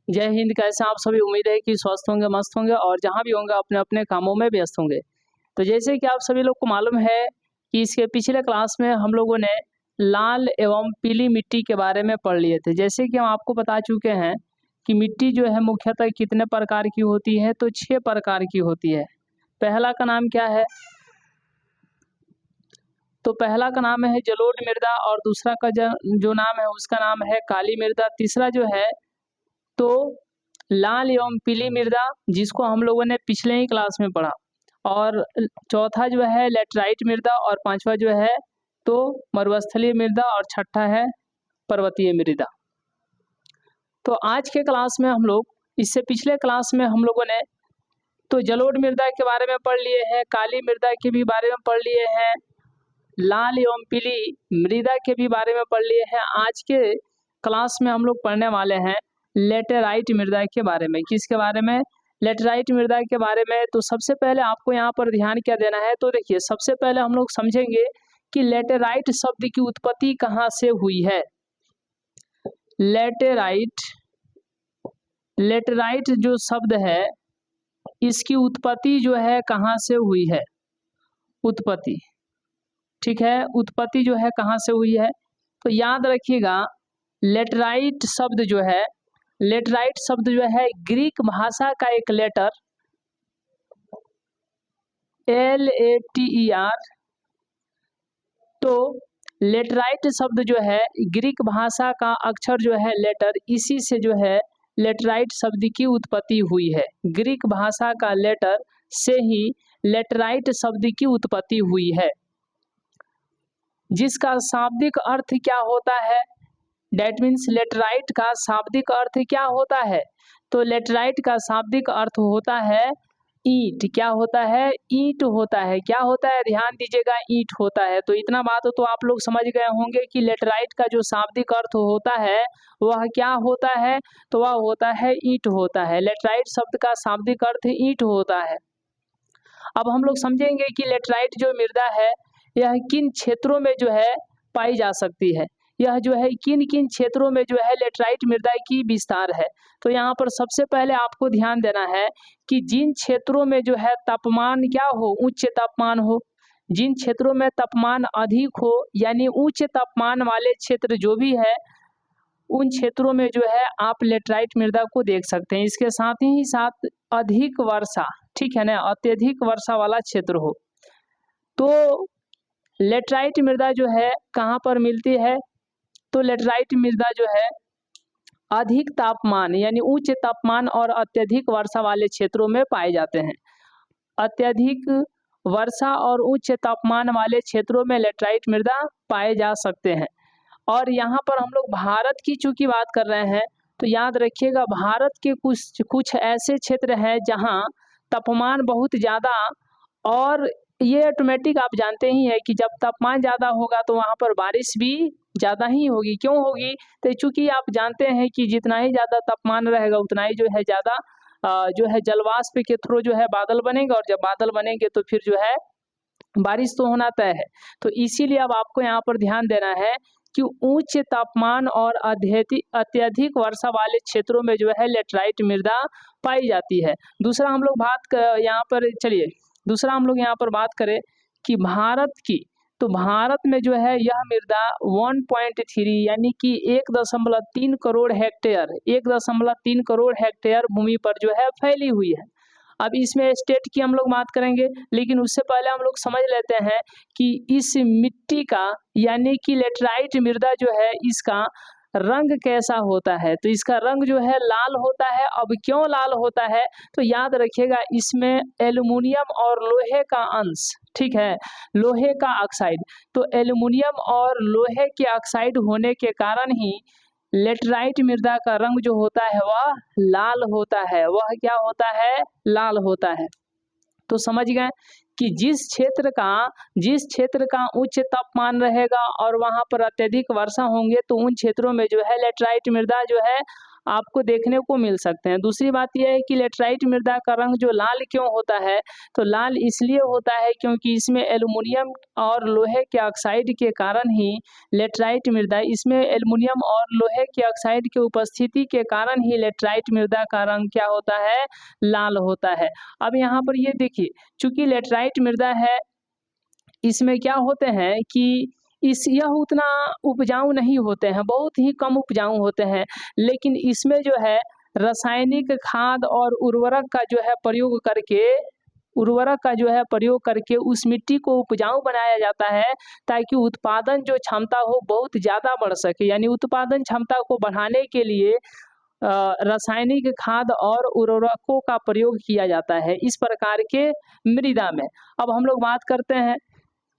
जय हिंद। कैसे आप सभी? उम्मीद है कि स्वस्थ होंगे, मस्त होंगे और जहाँ भी होंगे अपने अपने कामों में व्यस्त होंगे। तो जैसे कि आप सभी लोग को मालूम है कि इसके पिछले क्लास में हम लोगों ने लाल एवं पीली मिट्टी के बारे में पढ़ लिए थे। जैसे कि हम आपको बता चुके हैं कि मिट्टी जो है मुख्यतः कितने प्रकार की होती है, तो 6 प्रकार की होती है। पहला का नाम क्या है? तो पहला का नाम है जलोढ़ मृदा और दूसरा का जो नाम है उसका नाम है काली मृदा। तीसरा जो है तो लाल एवं पीली मृदा, जिसको हम लोगों ने पिछले ही क्लास में पढ़ा। और चौथा जो है लेटराइट मृदा और पांचवा जो है तो मरुस्थलीय मृदा और छठा है पर्वतीय मृदा। तो आज के क्लास में हम लोग, इससे पिछले क्लास में हम लोगों ने तो जलोढ़ मृदा के बारे में पढ़ लिए हैं, काली मृदा के भी बारे में पढ़ लिए हैं, लाल एवं पीली मृदा के भी बारे में पढ़ लिए हैं। आज के क्लास में हम लोग पढ़ने वाले हैं लेटेराइट मृदा के बारे में। किसके बारे में? लेटेराइट मृदा के बारे में। तो सबसे पहले आपको यहाँ पर ध्यान क्या देना है, तो देखिए सबसे पहले हम लोग समझेंगे कि लेटेराइट शब्द की उत्पत्ति कहाँ से हुई है। लेटेराइट जो शब्द है इसकी उत्पत्ति जो है कहाँ से हुई है? उत्पत्ति, ठीक है, उत्पत्ति जो है कहाँ से हुई है? तो याद रखिएगा लेटराइट शब्द जो है, लेटराइट शब्द जो है ग्रीक भाषा का एक लेटर LATER। तो लेटराइट शब्द जो है ग्रीक भाषा का अक्षर जो है लेटर, इसी से जो है लेटराइट शब्द की उत्पत्ति हुई है। ग्रीक भाषा का लेटर से ही लेटराइट शब्द की उत्पत्ति हुई है, जिसका शाब्दिक अर्थ क्या होता है? डेट मीन्स लेटराइट का शाब्दिक अर्थ क्या होता है? तो लेटराइट का शाब्दिक अर्थ होता है ईंट। क्या होता है? ईंट होता है। क्या होता है? ध्यान दीजिएगा, ईंट होता है। तो इतना बात तो आप लोग समझ गए होंगे कि लेटराइट का जो शाब्दिक अर्थ होता है वह क्या होता है? तो वह होता है ईंट होता है। लेटराइट शब्द का शाब्दिक अर्थ ईंट होता है। अब हम लोग समझेंगे कि लेटराइट जो मृदा है यह किन क्षेत्रों में जो है पाई जा सकती है। यह जो है किन किन क्षेत्रों में जो है लेटराइट मृदा की विस्तार है। तो यहाँ पर सबसे पहले आपको ध्यान देना है कि जिन क्षेत्रों में जो है तापमान क्या हो, उच्च तापमान हो, जिन क्षेत्रों में तापमान अधिक हो यानी उच्च तापमान वाले क्षेत्र जो भी है उन क्षेत्रों में जो है आप लेटराइट मृदा को देख सकते हैं। इसके साथ ही साथ अधिक वर्षा, ठीक है ना, अत्यधिक वर्षा वाला क्षेत्र हो। तो लेटराइट मृदा जो है कहाँ पर मिलती है? तो लेटराइट मृदा जो है अधिक तापमान यानी उच्च तापमान और अत्यधिक वर्षा वाले क्षेत्रों में पाए जाते हैं। अत्यधिक वर्षा और उच्च तापमान वाले क्षेत्रों में लेटराइट मृदा पाए जा सकते हैं। और यहाँ पर हम लोग भारत की चूंकि बात कर रहे हैं तो याद रखिएगा भारत के कुछ ऐसे क्षेत्र हैं जहाँ तापमान बहुत ज़्यादा, और ये ऑटोमेटिक आप जानते ही हैं कि जब तापमान ज़्यादा होगा तो वहाँ पर बारिश भी ज़्यादा ही होगी। क्यों होगी? तो चूंकि आप जानते हैं कि जितना ही ज़्यादा तापमान रहेगा उतना ही जो है ज़्यादा जो है जलवाष्प के थ्रू जो है बादल बनेंगे, और जब बादल बनेंगे तो फिर जो है बारिश तो होना तय है। तो इसीलिए अब आपको यहाँ पर ध्यान देना है कि उच्च तापमान और अत्यधिक वर्षा वाले क्षेत्रों में जो है लेटराइट मृदा पाई जाती है। दूसरा हम लोग यहाँ पर चलिए दूसरा हम लोग यहाँ पर बात करें कि भारत की, तो भारत में जो है यह मृदा 1.3 यानी कि 1.3 करोड़ हेक्टेयर 1.3 करोड़ हेक्टेयर भूमि पर जो है फैली हुई है। अब इसमें स्टेट की हम लोग बात करेंगे, लेकिन उससे पहले हम लोग समझ लेते हैं कि इस मिट्टी का यानी कि लेटराइट मृदा जो है इसका रंग कैसा होता है। तो इसका रंग जो है लाल होता है। अब क्यों लाल होता है? तो याद रखिएगा इसमें एल्युमिनियम और लोहे का अंश, ठीक है, लोहे का ऑक्साइड। तो एल्युमिनियम और लोहे के ऑक्साइड होने के कारण ही लेटराइट मृदा का रंग जो होता है वह लाल होता है। वह क्या होता है? लाल होता है। तो समझ गए कि जिस क्षेत्र का उच्च तापमान रहेगा और वहां पर अत्यधिक वर्षा होंगे तो उन क्षेत्रों में जो है लेटराइट मृदा जो है आपको देखने को मिल सकते हैं। दूसरी बात यह है कि लेटराइट मृदा का रंग जो लाल क्यों होता है, तो लाल इसलिए होता है क्योंकि इसमें एल्युमिनियम और लोहे के ऑक्साइड के कारण ही लेटराइट मृदा, इसमें एल्युमिनियम और लोहे के ऑक्साइड की उपस्थिति के कारण ही लेटराइट मृदा का रंग क्या होता है, लाल होता है। अब यहाँ पर ये देखिए, चूंकि लेटराइट मृदा है, इसमें क्या होते हैं कि यह उतना उपजाऊ नहीं होते हैं, बहुत ही कम उपजाऊ होते हैं, लेकिन इसमें जो है रासायनिक खाद और उर्वरक का जो है प्रयोग करके उस मिट्टी को उपजाऊ बनाया जाता है, ताकि उत्पादन जो क्षमता हो बहुत ज़्यादा बढ़ सके। यानी उत्पादन क्षमता को बढ़ाने के लिए रासायनिक खाद और उर्वरकों का प्रयोग किया जाता है इस प्रकार के मृदा में। अब हम लोग बात करते हैं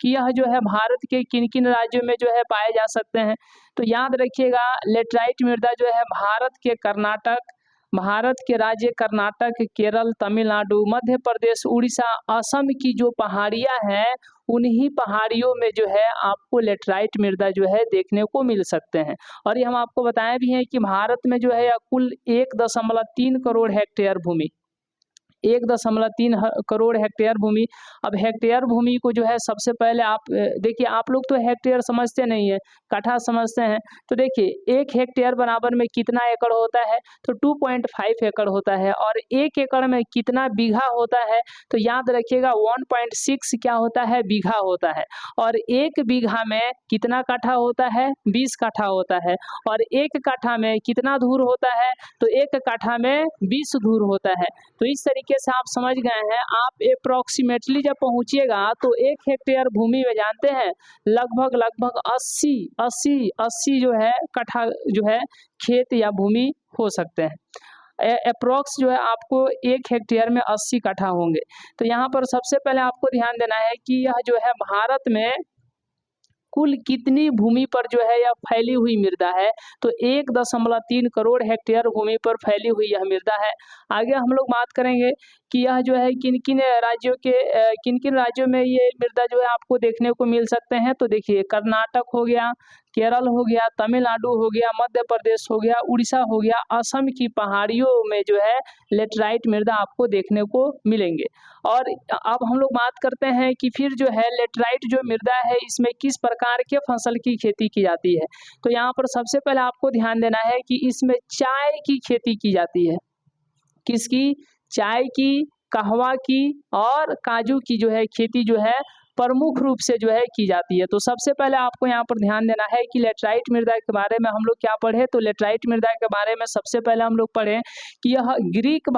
कि यह जो है भारत के किन किन राज्यों में जो है पाए जा सकते हैं। तो याद रखिएगा, लेटराइट मृदा जो है भारत के राज्य कर्नाटक, केरल, तमिलनाडु, मध्य प्रदेश, उड़ीसा, असम की जो पहाड़ियां हैं, उन्हीं पहाड़ियों में जो है आपको लेटराइट मृदा जो है देखने को मिल सकते हैं। और ये हम आपको बताए भी हैं कि भारत में जो है कुल 1.3 करोड़ हेक्टेयर भूमि, 1.3 करोड़ हेक्टेयर भूमि। अब हेक्टेयर भूमि को जो है सबसे पहले आप देखिए, आप लोग तो हेक्टेयर समझते नहीं है, कट्ठा समझते हैं। तो देखिए 1 हेक्टेयर बराबर में कितना एकड़ होता है, तो 2.5 एकड़ होता है। और 1 एकड़ में कितना बीघा होता है, तो याद रखिएगा 1.6 क्या होता है, बीघा होता है। और 1 बीघा में कितना काठा होता है, 20 काठा होता है। और 1 काठा में कितना धूर होता है, तो 1 काठा में 20 धूर होता है। तो इस तरीके से आप समझ गए हैं। आप अप्रोक्सीमेटली जब पहुंचिएगा तो 1 हेक्टेयर भूमि में जानते हैं लगभग 80 जो है कट्ठा जो है खेत या भूमि हो सकते हैं। अप्रोक्स जो है आपको 1 हेक्टेयर में 80 कट्ठा होंगे। तो यहाँ पर सबसे पहले आपको ध्यान देना है कि यह जो है भारत में कुल कितनी भूमि पर जो है यह फैली हुई मृदा है, तो 1.3 करोड़ हेक्टेयर भूमि पर फैली हुई यह मृदा है। आगे हम लोग बात करेंगे कि यह जो है किन किन राज्यों में ये मृदा जो है आपको देखने को मिल सकते हैं। तो देखिए कर्नाटक हो गया, केरल हो गया, तमिलनाडु हो गया, मध्य प्रदेश हो गया, उड़ीसा हो गया, असम की पहाड़ियों में जो है लेटराइट मृदा आपको देखने को मिलेंगे। और अब हम लोग बात करते हैं कि फिर जो है लेटराइट जो मृदा है, इसमें किस प्रकार के फसल की खेती की जाती है। तो यहाँ पर सबसे पहले आपको ध्यान देना है कि इसमें चाय की खेती की जाती है। किसकी? चाय की, कहवा की और काजू की जो है खेती जो है प्रमुख रूप से जो है की जाती है। तो सबसे पहले आपको यहाँ पर ध्यान देना है कि लेटराइट मृदा के बारे में हम लोग क्या पढ़े, तो लेटराइट मृदा के बारे में सबसे पहले हम लोग पढ़े कि यह ग्रीक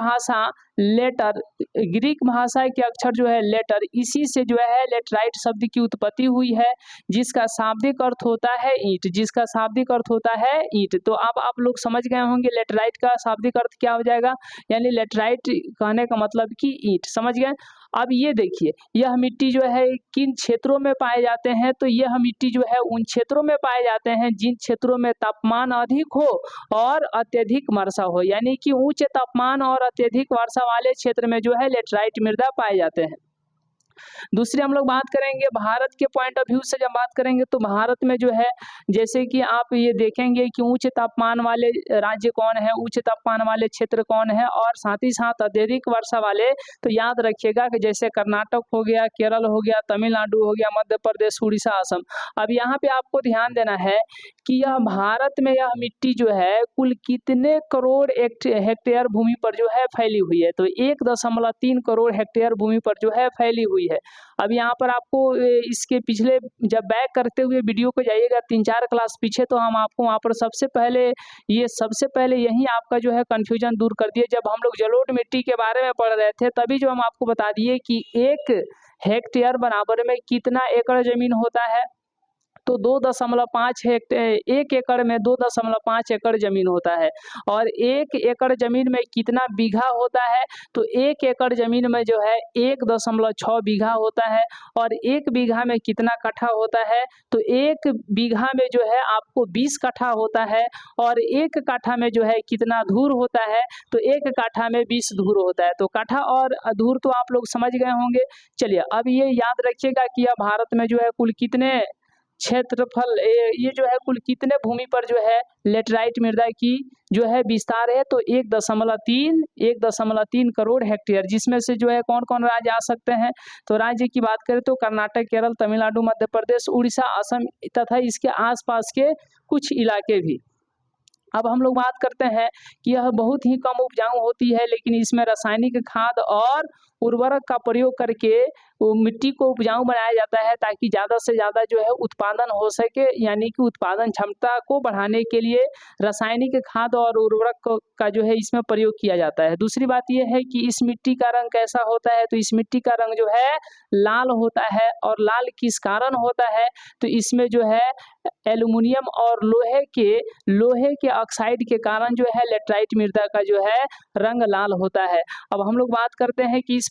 भाषा के अक्षर जो है लेटर, इसी से जो है लेटराइट शब्द की उत्पत्ति हुई है, जिसका शाब्दिक अर्थ होता है ईंट। तो अब आप लोग समझ गए होंगे लेटराइट का शाब्दिक अर्थ क्या हो जाएगा, यानी लेटराइट कहने का मतलब कि ईंट, समझ गए। अब ये देखिए, यह मिट्टी जो है किन क्षेत्रों में पाए जाते हैं, तो यह मिट्टी जो है उन क्षेत्रों में पाए जाते हैं जिन क्षेत्रों में तापमान अधिक हो और अत्यधिक वर्षा हो। यानी कि उच्च तापमान और अत्यधिक वर्षा वाले क्षेत्र में जो है लेटराइट मृदा पाए जाते हैं। दूसरी हम लोग बात करेंगे भारत के पॉइंट ऑफ व्यू से, जब बात करेंगे तो भारत में जो है जैसे कि आप ये देखेंगे कि उच्च तापमान वाले राज्य कौन है, उच्च तापमान वाले क्षेत्र कौन है, और साथ ही साथ अत्यधिक वर्षा वाले, तो याद रखिएगा कि जैसे कर्नाटक हो गया, केरल हो गया, तमिलनाडु हो गया, मध्य प्रदेश, उड़ीसा, असम। अब यहाँ पे आपको ध्यान देना है कि यह भारत में यह मिट्टी जो है कुल कितने करोड़ हेक्टेयर भूमि पर जो है फैली हुई है, तो 1.3 करोड़ हेक्टेयर भूमि पर जो है फैली हुई है। अब यहाँ पर आपको इसके पिछले जब बैक करते हुए वीडियो को जाइएगा 3-4 क्लास पीछे, तो हम आपको वहाँ पर सबसे पहले यही आपका जो है कन्फ्यूजन दूर कर दिए। जब हम लोग जलोढ़ मिट्टी के बारे में पढ़ रहे थे, तभी जो हम आपको बता दिए कि 1 हेक्टेयर बराबर में कितना एकड़ जमीन होता है, तो 1 एकड़ में 2.5 एकड़ जमीन होता है। और 1 एकड़ जमीन में कितना बीघा होता है, तो 1 एकड़ जमीन में जो है 1.6 बीघा होता है। और 1 बीघा में कितना कट्ठा होता है, तो 1 बीघा में जो है आपको 20 कट्ठा होता है। और 1 काठा में जो है कितना धूर होता है, तो 1 काठा में 20 धूर होता है। तो काठा और धूर तो आप लोग समझ गए होंगे। चलिए अब ये याद रखिएगा कि यह भारत में जो है कुल कितने क्षेत्रफल ये जो है कुल कितने भूमि पर जो है लेटराइट मृदा की जो है विस्तार है, तो 1.3 करोड़ हेक्टेयर, जिसमें से जो है कौन कौन राज्य आ सकते हैं, तो राज्य की बात करें तो कर्नाटक, केरल, तमिलनाडु, मध्य प्रदेश, उड़ीसा, असम तथा इसके आसपास के कुछ इलाके भी। अब हम लोग बात करते हैं कि यह बहुत ही कम उपजाऊ होती है, लेकिन इसमें रासायनिक खाद और उर्वरक का प्रयोग करके वो मिट्टी को उपजाऊ बनाया जाता है, ताकि ज़्यादा से ज़्यादा जो है उत्पादन हो सके, यानी कि उत्पादन क्षमता को बढ़ाने के लिए रासायनिक खाद और उर्वरक का जो है इसमें प्रयोग किया जाता है। दूसरी बात यह है कि इस मिट्टी का रंग कैसा होता है, तो इस मिट्टी का रंग जो है लाल होता है, और लाल किस कारण होता है, तो इसमें जो है एल्युमिनियम और लोहे के ऑक्साइड के कारण जो है लेटराइट मृदा का जो है रंग लाल होता है। अब हम लोग बात करते हैं कि इस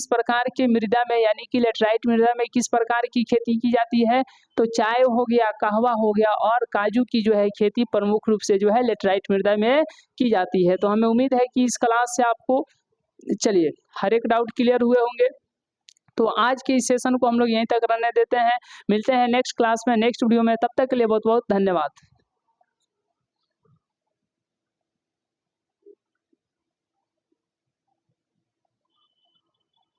प्रकार के मृदा में, यानी कि लेटराइट मृदा में किस प्रकार की खेती की जाती है, तो चाय हो गया, कहवा हो गया और काजू की जो है खेती प्रमुख रूप से जो है लेटराइट मृदा में की जाती है। तो हमें उम्मीद है कि इस क्लास से आपको चलिए हर एक डाउट क्लियर हुए होंगे। तो आज के इस सेशन को हम लोग यहीं तक रहने देते हैं, मिलते हैं नेक्स्ट क्लास में, नेक्स्ट वीडियो में, तब तक के लिए बहुत बहुत धन्यवाद।